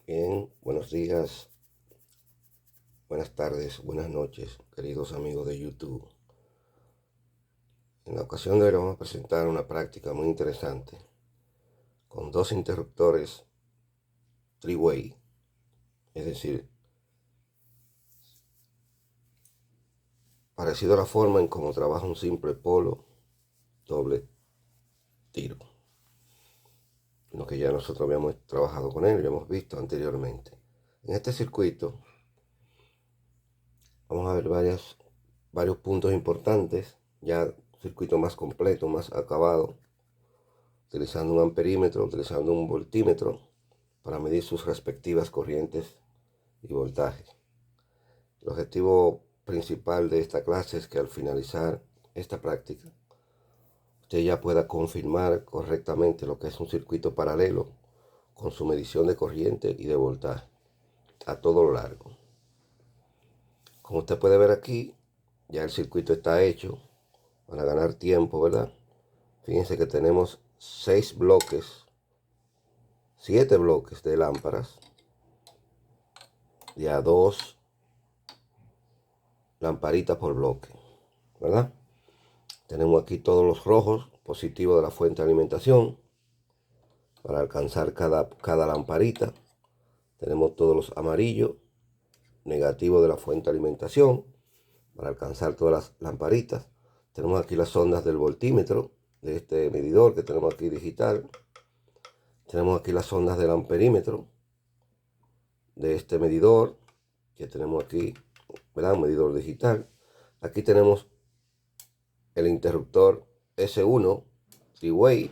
Bien, buenos días, buenas tardes, buenas noches, queridos amigos de YouTube. En la ocasión de hoy vamos a presentar una práctica muy interesante con dos interruptores three-way, es decir, parecido a la forma en cómo trabaja un simple polo doble tiro, lo que ya nosotros habíamos trabajado con él y lo hemos visto anteriormente. En este circuito vamos a ver varios puntos importantes, ya un circuito más completo, más acabado, utilizando un amperímetro, utilizando un voltímetro para medir sus respectivas corrientes y voltajes. El objetivo principal de esta clase es que al finalizar esta práctica, usted ya pueda confirmar correctamente lo que es un circuito paralelo con su medición de corriente y de voltaje a todo lo largo. Como usted puede ver aquí, ya el circuito está hecho para ganar tiempo, ¿verdad? Fíjense que tenemos 7 bloques de lámparas y a 2 lamparitas por bloque, ¿verdad? Tenemos aquí todos los rojos positivos de la fuente de alimentación para alcanzar cada lamparita. Tenemos todos los amarillos negativos de la fuente de alimentación para alcanzar todas las lamparitas. Tenemos aquí las ondas del voltímetro de este medidor que tenemos aquí digital. Tenemos aquí las ondas del amperímetro de este medidor que tenemos aquí, ¿verdad? Un medidor digital. Aquí tenemos el interruptor S1 three-way,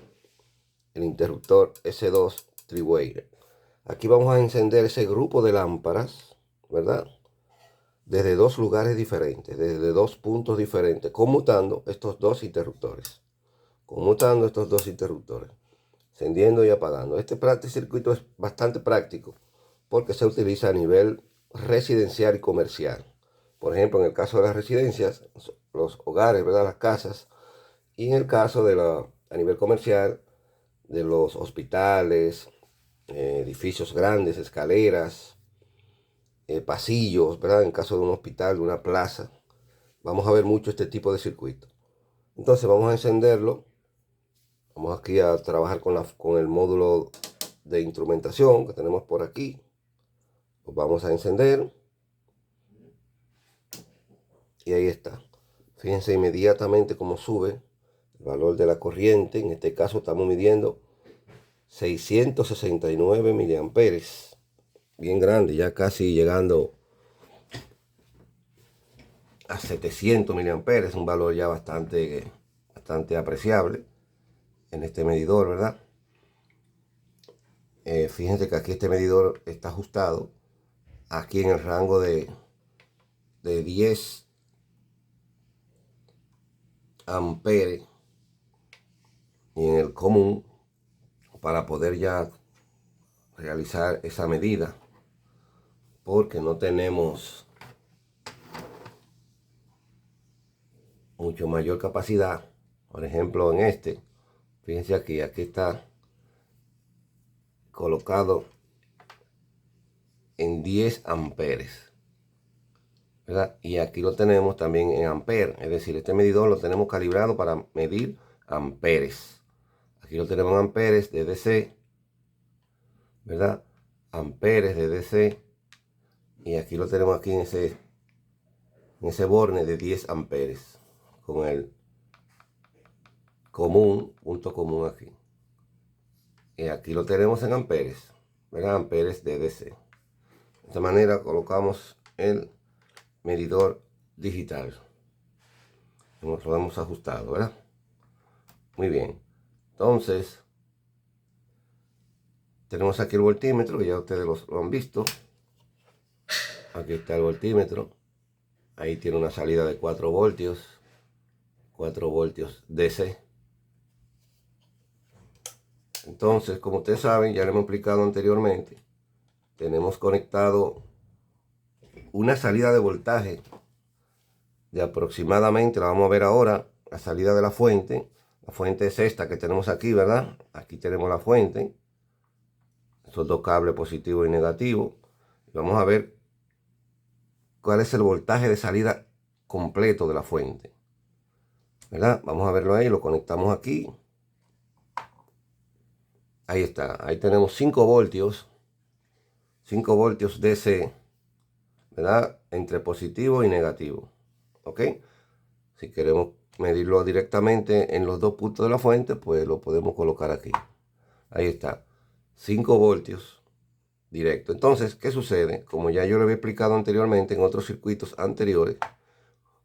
el interruptor S2 three-way. Aquí vamos a encender ese grupo de lámparas, ¿verdad? Desde dos lugares diferentes, desde dos puntos diferentes, conmutando estos dos interruptores. Encendiendo y apagando. Este circuito es bastante práctico porque se utiliza a nivel residencial y comercial. Por ejemplo, en el caso de las residencias, los hogares, ¿verdad? Las casas. Y en el caso a nivel comercial, de los hospitales, edificios grandes, escaleras, pasillos, ¿verdad? En caso de un hospital, de una plaza, vamos a ver mucho este tipo de circuito. Entonces vamos a encenderlo. Vamos aquí a trabajar con el módulo de instrumentación que tenemos por aquí. Lo vamos a encender. Y ahí está. Fíjense inmediatamente cómo sube el valor de la corriente. En este caso estamos midiendo 669 miliamperes. Bien grande, ya casi llegando a 700 miliamperes. Un valor ya bastante apreciable en este medidor, ¿verdad? Fíjense que aquí este medidor está ajustado aquí en el rango de 10 amperes y en el común para poder ya realizar esa medida, porque no tenemos mucho mayor capacidad. Por ejemplo, en este, fíjense aquí está colocado en 10 amperes, ¿verdad? Y aquí lo tenemos también en amperes, es decir, este medidor lo tenemos calibrado para medir amperes. Aquí lo tenemos en amperes de DC, ¿verdad? Amperes de DC. Y aquí lo tenemos aquí en ese borne de 10 amperes con el punto común aquí. Y aquí lo tenemos en amperes, ¿verdad? Amperes de DC. De esta manera colocamos el medidor digital. Lo hemos ajustado, ¿verdad? Muy bien. Entonces, tenemos aquí el voltímetro, que ya ustedes lo han visto. Aquí está el voltímetro. Ahí tiene una salida de 4 voltios. 4 voltios DC. Entonces, como ustedes saben, ya lo hemos explicado anteriormente, tenemos conectado una salida de voltaje de aproximadamente, la vamos a ver ahora, la salida de la fuente. La fuente es esta que tenemos aquí, ¿verdad? Aquí tenemos la fuente. esos dos cables positivo y negativo. Vamos a ver cuál es el voltaje de salida completo de la fuente, ¿verdad? Vamos a verlo ahí, lo conectamos aquí. Ahí está, ahí tenemos 5 voltios DC, ¿verdad? Entre positivo y negativo, ¿ok? Si queremos medirlo directamente en los dos puntos de la fuente, pues lo podemos colocar aquí. Ahí está, 5 voltios directo. Entonces, ¿qué sucede? Como ya yo lo había explicado anteriormente en otros circuitos anteriores,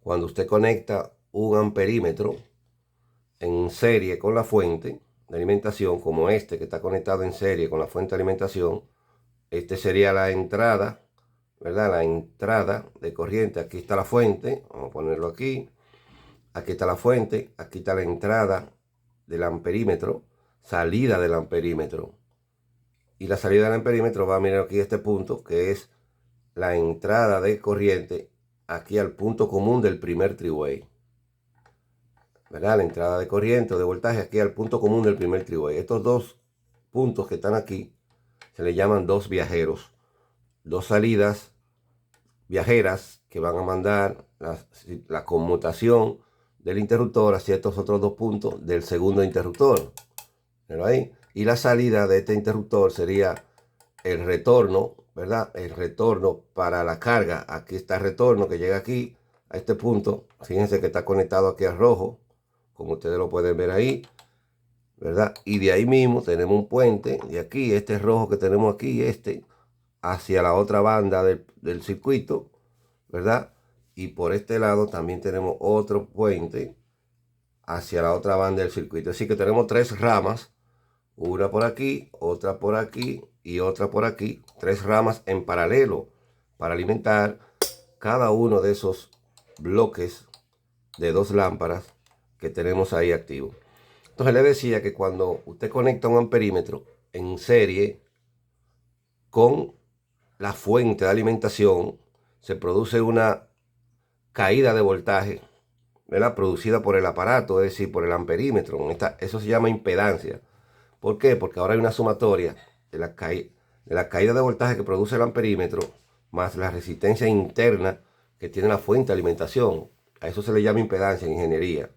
cuando usted conecta un amperímetro en serie con la fuente de alimentación, como este que está conectado en serie con la fuente de alimentación, este sería la entrada, ¿verdad? La entrada de corriente. Aquí está la fuente, vamos a ponerlo aquí. Aquí está la fuente, aquí está la entrada del amperímetro, salida del amperímetro. Y la salida del amperímetro va a mirar aquí este punto, que es la entrada de corriente aquí al punto común del primer three-way, ¿verdad? La entrada de corriente o de voltaje aquí al punto común del primer three-way. Estos dos puntos que están aquí se le llaman dos viajeros, dos salidas viajeras que van a mandar la conmutación del interruptor hacia estos otros dos puntos del segundo interruptor. ¿Pero ahí? Y la salida de este interruptor sería el retorno, ¿verdad? El retorno para la carga. Aquí está el retorno que llega aquí a este punto. Fíjense que está conectado aquí al rojo, como ustedes lo pueden ver ahí, ¿verdad? Y de ahí mismo tenemos un puente, de aquí, este rojo que tenemos aquí, hacia la otra banda del circuito, ¿verdad? Y por este lado también tenemos otro puente hacia la otra banda del circuito. Así que tenemos 3 ramas, una por aquí, otra por aquí y otra por aquí. 3 ramas en paralelo para alimentar cada uno de esos bloques de 2 lámparas que tenemos ahí activos. Entonces le decía que cuando usted conecta un amperímetro en serie con la fuente de alimentación, se produce una caída de voltaje, ¿verdad? Producida por el aparato, es decir, por el amperímetro. Eso se llama impedancia. ¿Por qué? Porque ahora hay una sumatoria de la caída de voltaje que produce el amperímetro más la resistencia interna que tiene la fuente de alimentación. A eso se le llama impedancia en ingeniería.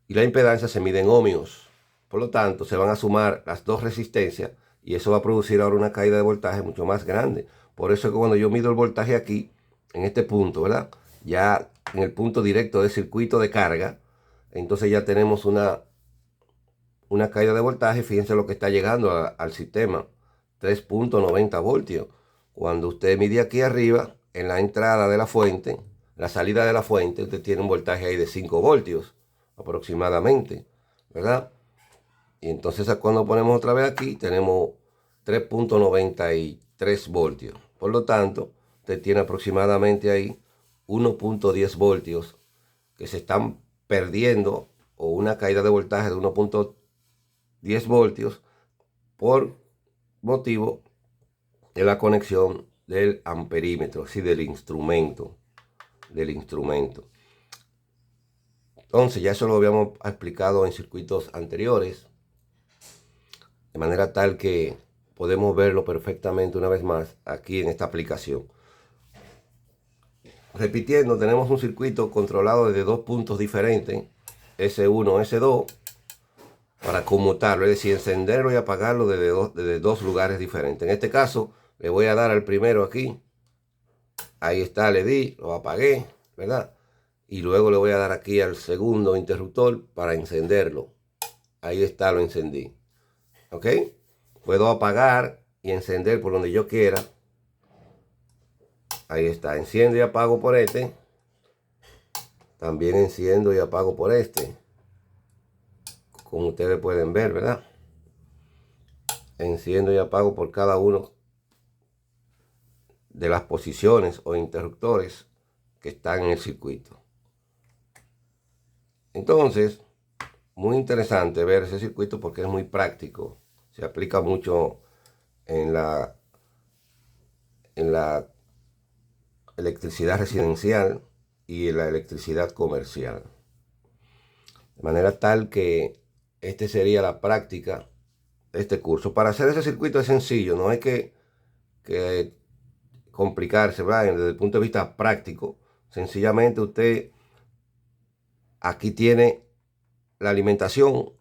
Y la impedancia se mide en ohmios. Por lo tanto, se van a sumar las dos resistencias y eso va a producir ahora una caída de voltaje mucho más grande. Por eso es que cuando yo mido el voltaje aquí, en este punto, ¿verdad? Ya en el punto directo del circuito de carga, entonces ya tenemos una caída de voltaje. Fíjense lo que está llegando al sistema, 3.90 voltios. Cuando usted mide aquí arriba, en la entrada de la fuente, la salida de la fuente, usted tiene un voltaje ahí de 5 voltios aproximadamente, ¿verdad? Y entonces cuando ponemos otra vez aquí, tenemos 3.93 voltios. Por lo tanto, usted tiene aproximadamente ahí 1.10 voltios que se están perdiendo, o una caída de voltaje de 1.10 voltios por motivo de la conexión del amperímetro, así del instrumento. Entonces ya eso lo habíamos explicado en circuitos anteriores, de manera tal que podemos verlo perfectamente una vez más aquí en esta aplicación. Repitiendo, tenemos un circuito controlado desde 2 puntos diferentes, S1, S2, para conmutarlo, es decir, encenderlo y apagarlo desde dos lugares diferentes. En este caso, le voy a dar al primero aquí. Ahí está, le di, lo apagué, ¿verdad? Y luego le voy a dar aquí al segundo interruptor para encenderlo. Ahí está, lo encendí. ¿Ok? Puedo apagar y encender por donde yo quiera. Ahí está, enciendo y apago por este. También enciendo y apago por este. Como ustedes pueden ver, ¿verdad? Enciendo y apago por cada uno de las posiciones o interruptores que están en el circuito. Entonces, muy interesante ver ese circuito porque es muy práctico. Se aplica mucho en la electricidad residencial y en la electricidad comercial. De manera tal que esta sería la práctica este curso. Para hacer ese circuito es sencillo, no hay que complicarse, ¿verdad? Desde el punto de vista práctico, sencillamente usted aquí tiene la alimentación,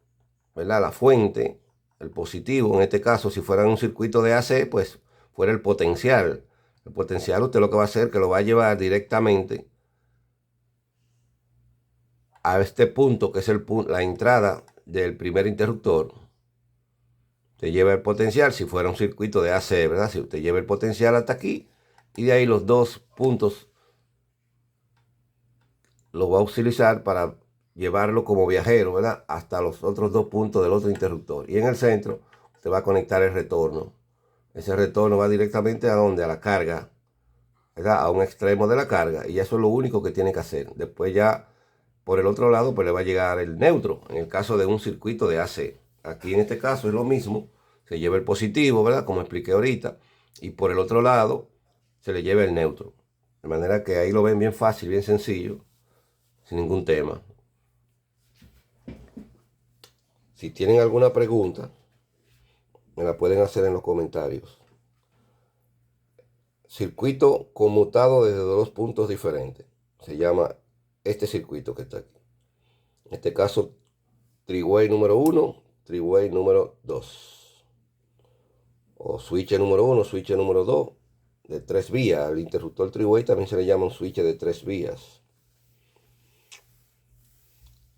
¿verdad? La fuente, el positivo, en este caso, si fuera un circuito de AC, pues fuera el potencial. El potencial usted lo que va a hacer es que lo va a llevar directamente a este punto, que es la entrada del primer interruptor. Usted lleva el potencial, si fuera un circuito de AC, ¿verdad? Si usted lleva el potencial hasta aquí, y de ahí los dos puntos los va a utilizar para llevarlo como viajero, ¿verdad? Hasta los otros dos puntos del otro interruptor. Y en el centro, usted va a conectar el retorno. Ese retorno va directamente a donde, a la carga, ¿verdad? A un extremo de la carga. Y eso es lo único que tiene que hacer. Después ya, por el otro lado, pues le va a llegar el neutro, en el caso de un circuito de AC. Aquí en este caso es lo mismo. Se lleva el positivo, ¿verdad? Como expliqué ahorita. Y por el otro lado, se le lleva el neutro. De manera que ahí lo ven bien fácil, bien sencillo, sin ningún tema. Si tienen alguna pregunta, me la pueden hacer en los comentarios. Circuito conmutado desde dos puntos diferentes. Se llama este circuito que está aquí. En este caso, three-way número 1, three-way número 2. O switch número 1, switch número 2, de 3 vías. Al interruptor three-way también se le llama un switch de 3 vías.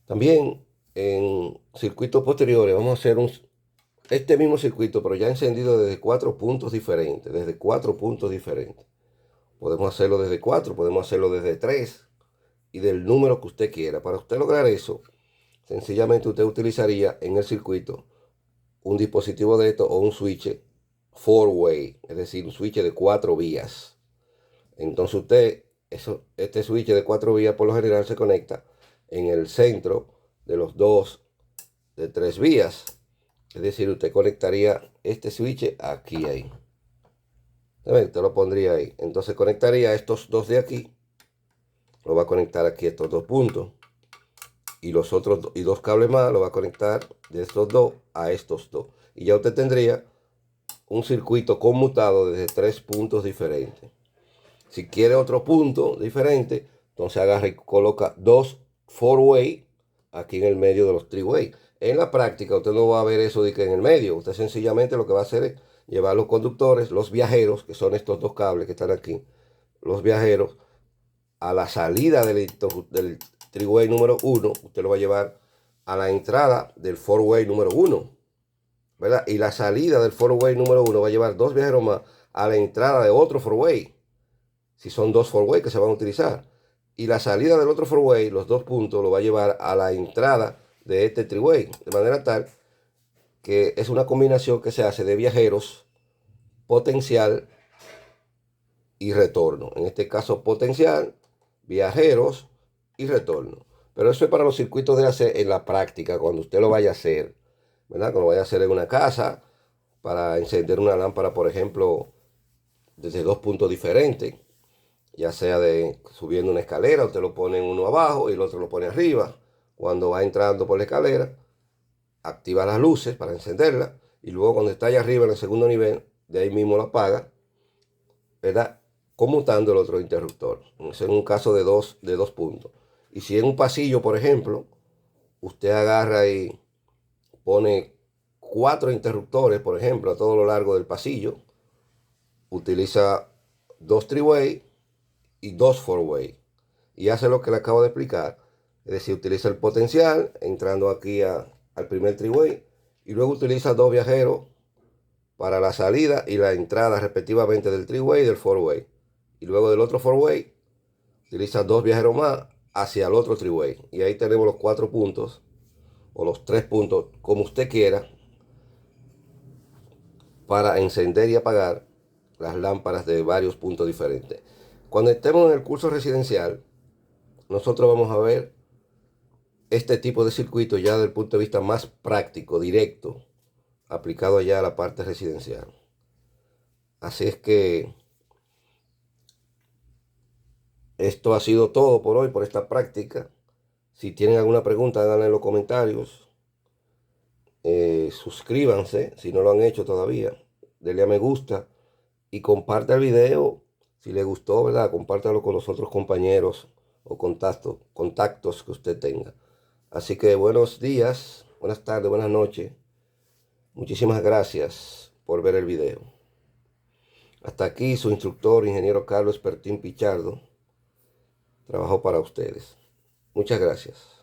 También en circuitos posteriores vamos a hacer este mismo circuito, pero ya encendido desde 4 puntos diferentes. Desde 4 puntos diferentes. Podemos hacerlo desde 4, podemos hacerlo desde 3 y del número que usted quiera. Para usted lograr eso, sencillamente usted utilizaría en el circuito un dispositivo de esto o un switch four-way, es decir, un switch de 4 vías. Entonces usted, este switch de 4 vías por lo general se conecta en el centro de los dos de 3 vías. Es decir, usted conectaría este switch aquí, ahí. Usted lo pondría ahí. Entonces conectaría estos dos de aquí. Lo va a conectar aquí estos dos puntos. Y los otros y dos cables más lo va a conectar de estos dos a estos dos. Y ya usted tendría un circuito conmutado desde 3 puntos diferentes. Si quiere otro punto diferente, entonces agarra y coloca dos four-way aquí en el medio de los three-way. En la práctica usted no va a ver eso de que en el medio. Usted sencillamente lo que va a hacer es llevar los conductores, los viajeros, que son estos dos cables que están aquí, los viajeros, a la salida del three-way número 1, usted lo va a llevar a la entrada del four-way número 1, ¿verdad? Y la salida del four-way número 1 va a llevar dos viajeros más a la entrada de otro four-way, si son dos four-way que se van a utilizar. Y la salida del otro four-way, los dos puntos, lo va a llevar a la entrada de este three-way, de manera tal que es una combinación que se hace de viajeros, potencial y retorno. En este caso, potencial, viajeros y retorno. Pero eso es para los circuitos de AC en la práctica, cuando usted lo vaya a hacer, ¿verdad? Cuando lo vaya a hacer en una casa, para encender una lámpara, por ejemplo, desde dos puntos diferentes, ya sea de subiendo una escalera, usted lo pone uno abajo y el otro lo pone arriba. Cuando va entrando por la escalera, activa las luces para encenderla y luego cuando está allá arriba en el segundo nivel, de ahí mismo la apaga, ¿verdad? Conmutando el otro interruptor. Eso en un caso de dos puntos. Y si en un pasillo, por ejemplo, usted agarra y pone 4 interruptores, por ejemplo, a todo lo largo del pasillo, utiliza dos three-way y dos four-way. Y hace lo que le acabo de explicar. Es decir, utiliza el potencial entrando aquí al primer three-way y luego utiliza dos viajeros para la salida y la entrada respectivamente del three-way y del four-way. Y luego del otro four-way utiliza dos viajeros más hacia el otro three-way. Y ahí tenemos los 4 puntos o los 3 puntos, como usted quiera, para encender y apagar las lámparas de varios puntos diferentes. Cuando estemos en el curso residencial, nosotros vamos a ver este tipo de circuito ya desde el punto de vista más práctico, directo, aplicado ya a la parte residencial. Así es que esto ha sido todo por hoy, por esta práctica. Si tienen alguna pregunta, háganla en los comentarios. suscríbanse si no lo han hecho todavía. Denle a me gusta y comparta el video si le gustó, ¿verdad? Compártalo con los otros compañeros o contactos que usted tenga. Así que buenos días, buenas tardes, buenas noches. Muchísimas gracias por ver el video. Hasta aquí su instructor, ingeniero Carlos Pertín Pichardo. Trabajó para ustedes. Muchas gracias.